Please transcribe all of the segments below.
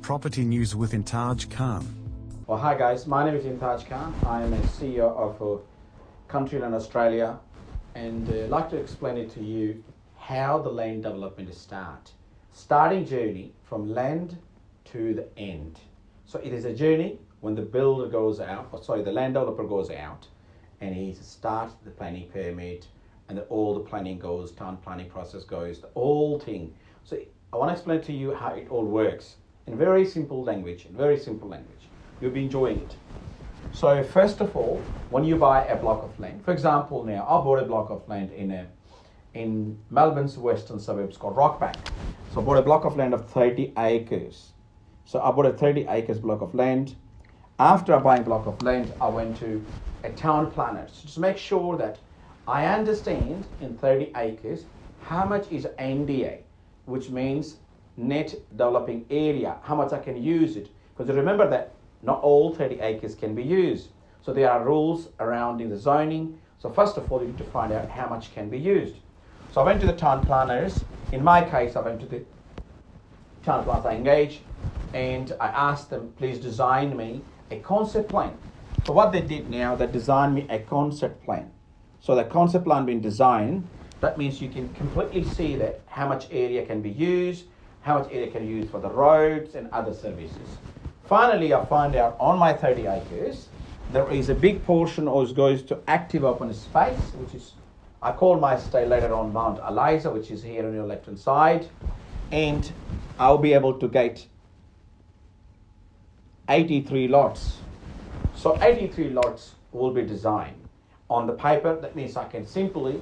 property news with Intaj Khan. Well, hi guys, my name is Intaj Khan. I am a CEO of Countryland Australia, and I'd like to explain it to you how the land development starting journey from land to the end. So it is a journey when the builder goes out, the land developer goes out, and he starts the planning permit, and all the planning goes, town planning process goes, the whole thing. So I want to explain to you how it all works in very simple language. You'll be enjoying it. So first of all, when you buy a block of land, for example, now I bought a block of land in Melbourne's western suburbs called Rockbank. So I bought a block of land of 30 acres. So I bought a 30 acres block of land. After buying a block of land, I went to a town planner to just make sure that I understand in 30 acres how much is NDA, which means net developing area, how much I can use it. Because remember that not all 30 acres can be used. So there are rules around in the zoning. So first of all, you need to find out how much can be used. So I went to the town planners. In my case, I went to the town planners I engaged, and I asked them, please design me a concept plan. So what they did now, they designed me a concept plan. So the concept plan being designed, that means you can completely see that how much area can be used, how much area can be used for the roads and other services. Finally, I find out on my 30 acres, there is a big portion which goes to active open space, which is, I call my stay later on Mount Eliza, which is here on your left hand side, and I'll be able to get 83 lots. So 83 lots will be designed. On the paper, that means I can simply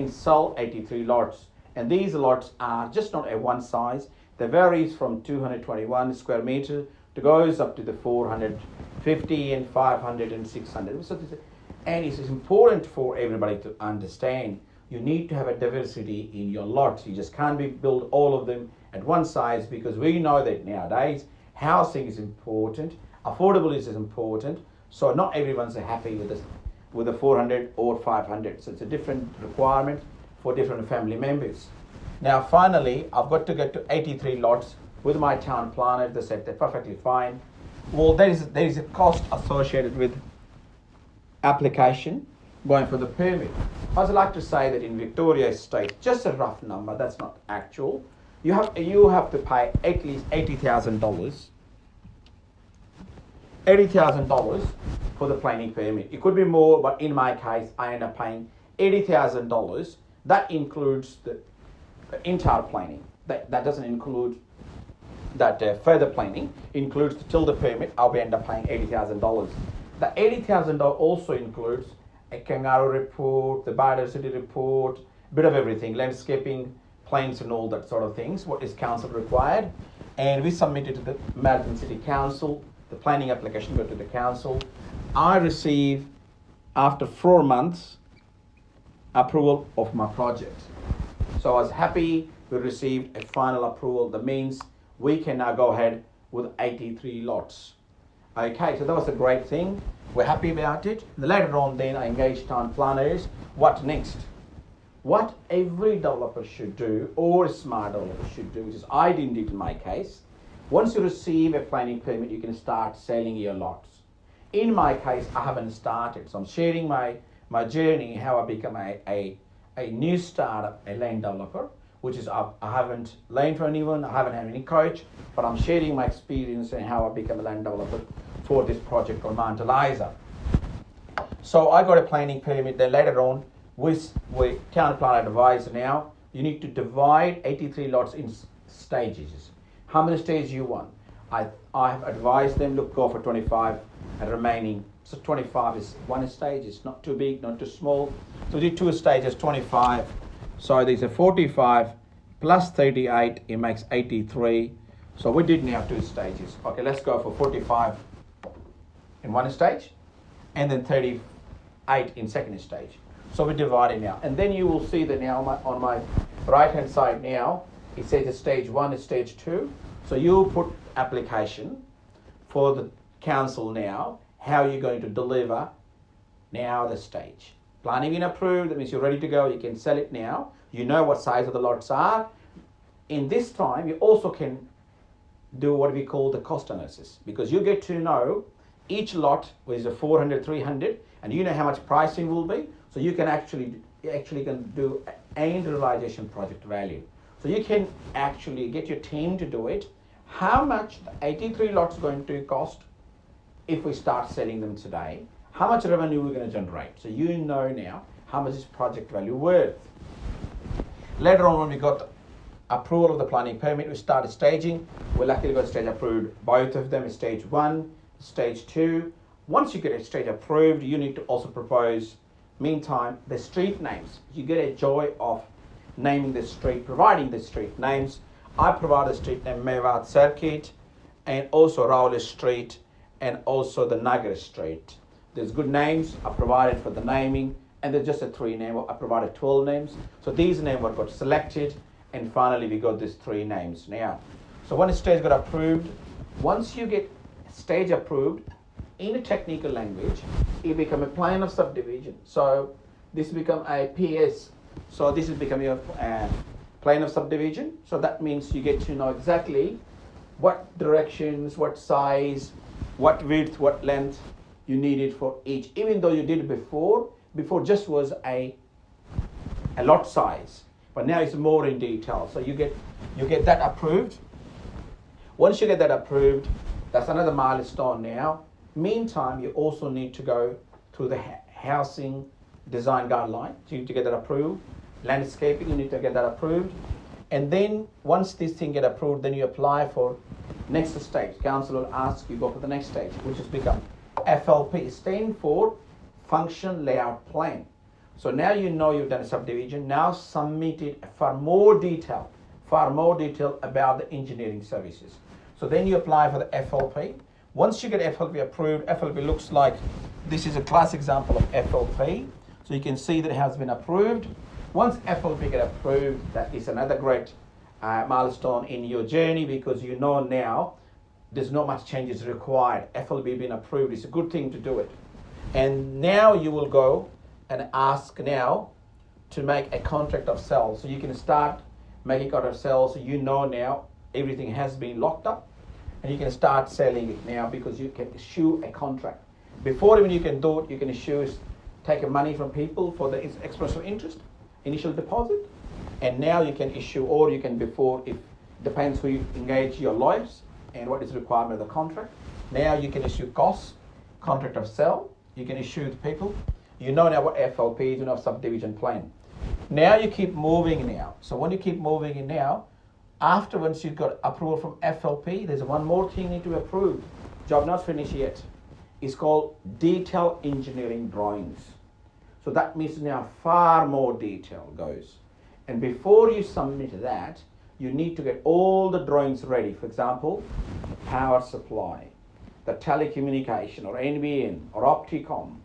sell 83 lots. And these lots are just not a one size. They varies from 221 square meter to goes up to the 450 and 500 and 600. And it's important for everybody to understand you need to have a diversity in your lots. You just can't build all of them at one size, because we know that nowadays housing is important, affordability is important. So not everyone's happy with this, with the 400 or 500. So it's a different requirement for different family members. Now finally, I've got to get to 83 lots with my town planner. They said they're perfectly fine. Well, there is a cost associated with application going for the permit. I'd like to say that in Victoria State, just a rough number, that's not actual, you have to pay at least $80,000. $80,000 for the planning permit. It could be more, but in my case, I end up paying $80,000. That includes the entire planning. That doesn't include that further planning. Includes the tilde permit. I'll end up paying $80,000. The $80,000 also includes a kangaroo report, the biodiversity report, a bit of everything, landscaping, plans and all that sort of things, what is council required. And we submitted to the Melbourne City Council. The planning application go to the council. I receive, after 4 months, approval of my project. So I was happy we received a final approval. That means we can now go ahead with 83 lots. Okay, so that was a great thing. We're happy about it. Later on then I engaged town planners. What next? What every developer should do, or a smart developer should do, which is I didn't do it in my case. Once you receive a planning permit, you can start selling your lots. In my case, I haven't started, so I'm sharing my journey, how I become a new startup, a land developer, which is I haven't lent for anyone, I haven't had any coach, but I'm sharing my experience and how I become a land developer for this project called Mount Eliza. So I got a planning permit. Then later on, with town planner advisor now, you need to divide 83 lots in stages. How many stages you want? I have advised them, look, go for 25 and remaining. So 25 is one stage, it's not too big, not too small. So we did 2 stages, 25. So there's a 45 plus 38, it makes 83. So we did now 2 stages. Okay, let's go for 45 in one stage and then 38 in second stage. So we divide it now. And then you will see that now on my right hand side now, it says stage 1 is stage 2. So you put application for the council now, how you're going to deliver now the stage. Planning been approved, that means you're ready to go, you can sell it now. You know what size of the lots are. In this time, you also can do what we call the cost analysis, because you get to know each lot is a 400, 300, and you know how much pricing will be, so you can actually can do end realization project value. So you can actually get your team to do it. How much the 83 lots going to cost if we start selling them today? How much revenue we're going to generate? So you know now how much is project value worth. Later on, when we got approval of the planning permit, we started staging. We luckily got stage approved, both of them, stage 1, stage 2. Once you get a stage approved, you need to also propose, meantime, the street names. You get a joy of naming the street, providing the street names. I provide the street name Mewat Circuit, and also Rowley Street, and also the Nagar Street. There's good names I provided for the naming, and there's just a 3 name. I provided 12 names. So these names were got selected, and finally we got these 3 names now. So when a stage got approved, once you get stage approved, in a technical language, it become a plan of subdivision. So this become a PS. So this is becoming a plan of subdivision. So that means you get to know exactly what directions, what size, what width, what length you needed for each. Even though you did it before just was a lot size, but now it's more in detail. So you get that approved. Once you get that approved, that's another milestone now. Meantime, you also need to go through the housing design guideline to get that approved. Landscaping, you need to get that approved. And then once this thing get approved, then you apply for next stage. Council will ask you go for the next stage, which has become FLP, stand for Function Layout Plan. So now you know you've done a subdivision. Now submit it for more detail about the engineering services. So then you apply for the FLP. Once you get FLP approved, FLP looks like this is a class example of FLP. So you can see that it has been approved. Once FLP get approved, that is another great milestone in your journey, because you know now there's not much changes required. FLP being approved is a good thing to do it. And now you will go and ask now to make a contract of sale. So you can start making contract of sale, so you know now everything has been locked up, and you can start selling it now because you can issue a contract. Before even you can do it, you can take money from people for the expression of interest, initial deposit, and now you can issue, or you can it depends who you engage your lawyers and what is required of the contract. Now you can issue costs, contract of sale, you can issue to people. You know now what FLP is, you know subdivision plan. Now you keep moving now. So when you keep moving in now, after once you've got approval from FLP, there's one more thing you need to approve. Job not finished yet. It's called detail engineering drawings. So that means now far more detail goes. And before you submit that, you need to get all the drawings ready. For example, the power supply, the telecommunication or NBN or Opticom,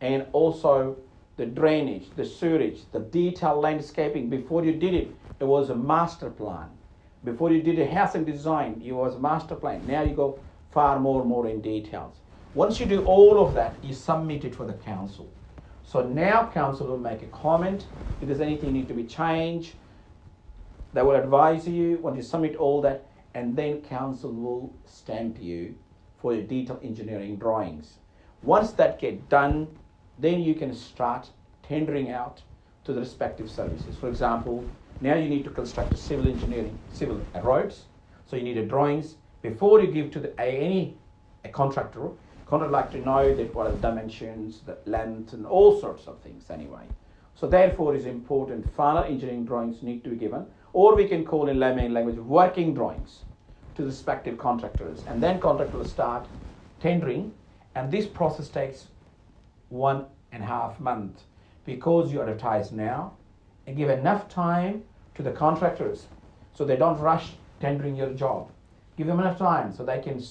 and also the drainage, the sewage, the detailed landscaping. Before you did it, it was a master plan. Before you did a housing design, it was a master plan. Now you go far more in details. Once you do all of that, you submit it for the council. So now council will make a comment. If there's anything need to be changed, they will advise you once you submit all that, and then council will stamp you for your detailed engineering drawings. Once that get done, then you can start tendering out to the respective services. For example, now you need to construct a civil roads. So you need a drawings before you give to any contractor. Contractor like to know that what are the dimensions, the length, and all sorts of things anyway. So therefore, it's important final engineering drawings need to be given, or we can call in layman language working drawings to the respective contractors, and then contractor will start tendering, and this process takes 1.5 months because you advertise now and give enough time to the contractors so they don't rush tendering your job. Give them enough time so they can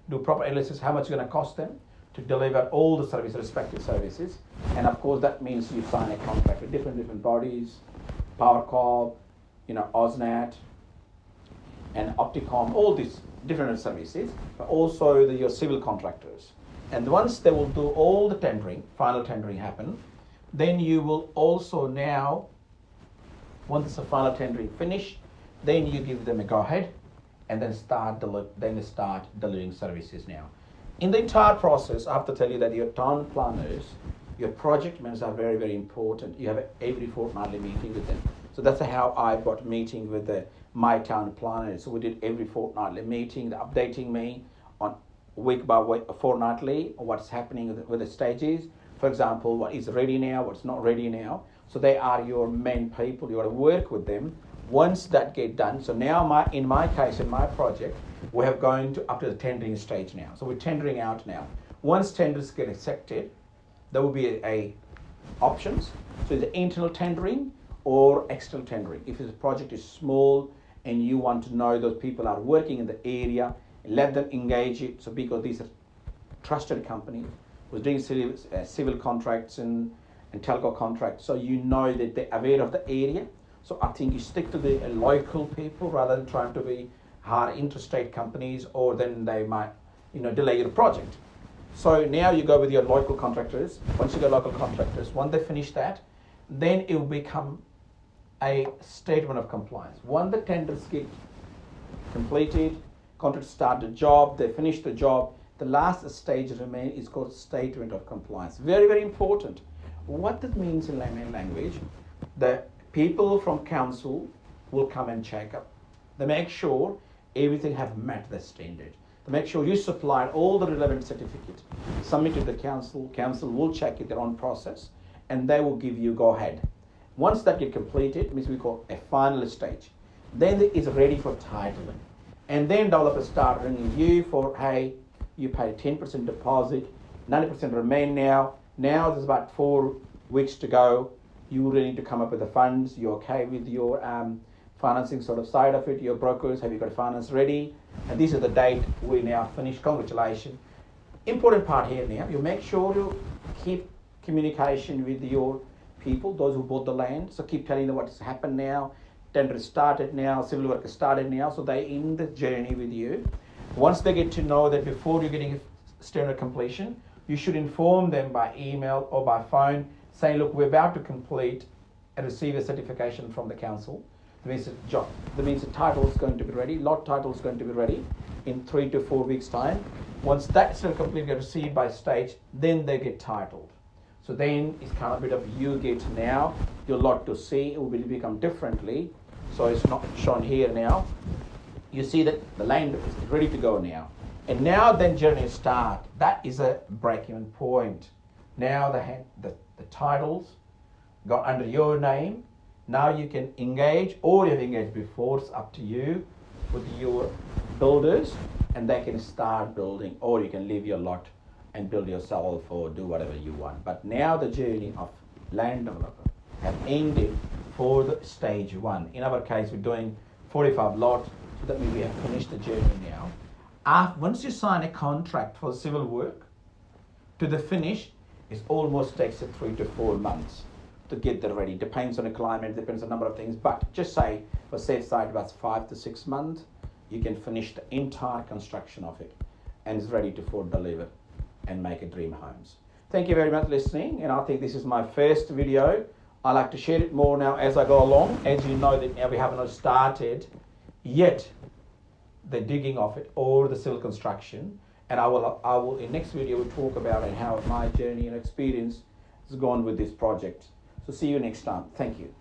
do proper analysis how much it's going to cost them to deliver all the respective services. And of course that means you sign a contract with different bodies, PowerCorp, AusNet and Opticom, all these different services, but also your civil contractors. And once they will do all the tendering, final tendering happen, then you will also now, once the final tendering finished, then you give them a go ahead, and then start delivering services now. In the entire process, I have to tell you that your town planners, your project managers are very, very important. You have every fortnightly meeting with them. So that's how I got meeting with my town planners. So we did every fortnightly meeting, they're updating me on week by week, fortnightly, what's happening with the stages. For example, what is ready now, what's not ready now. So they are your main people. You got to work with them. Once that get done, so now in my case, in my project, we have going to up to the tendering stage now. So we're tendering out now. Once tenders get accepted, there will be a options. So the internal tendering or external tendering. If the project is small and you want to know those people are working in the area, let them engage it. So because these are trusted companies who's doing civil contracts and telco contracts, so you know that they're aware of the area. So I think you stick to the local people rather than trying to be hard interstate companies, or then they might, delay your project. So now you go with your local contractors. Once you go local contractors, once they finish that, then it will become a statement of compliance. Once the tenders get completed, contractors start the job, they finish the job, the last stage remain is called statement of compliance. Very, very important. What that means in layman language, the people from council will come and check up. They make sure everything have met the standard. They make sure you supply all the relevant certificates, submit to the council. Council will check it, their own process, and they will give you go ahead. Once that get completed, means we call a final stage. Then it is ready for titling. And then developers start ringing you for, hey, you pay 10% deposit, 90% remain now. Now there's about 4 weeks to go. You really need to come up with the funds. You're okay with your financing sort of side of it. Your brokers, have you got finance ready? And this is the date we now finish. Congratulations. Important part here now, you make sure you keep communication with your people, those who bought the land. So keep telling them what's happened now. Tender started now, civil work has started now. So they're in the journey with you. Once they get to know that before you're getting a standard completion, you should inform them by email or by phone saying, look, we're about to complete and receive a certification from the council. That means the title is going to be ready, lot title is going to be ready in 3 to 4 weeks time. Once that's completely received by stage, then they get titled. So then it's kind of a bit of you get now your lot to see, it will become differently. So it's not shown here now. You see that the land is ready to go now. And now then journey start. That is a break-even point. Now the titles got under your name. Now you can engage, or you've engaged before, it's up to you, with your builders, and they can start building, or you can leave your lot and build yourself or do whatever you want. But now the journey of land developer have ended for the stage 1. In our case, we're doing 45 lots, so that means we have finished the journey now. Once you sign a contract for civil work, to the finish, it almost takes 3 to 4 months to get that ready. Depends on the climate, depends on a number of things, but just say for safe side about 5 to 6 months, you can finish the entire construction of it and it's ready to deliver and make a dream homes. Thank you very much for listening, and I think this is my first video. I like to share it more now as I go along. As you know that now we haven't started yet the digging of it or the civil construction, and I will in next video we'll talk about it, how my journey and experience has gone with this project. So see you next time. Thank you.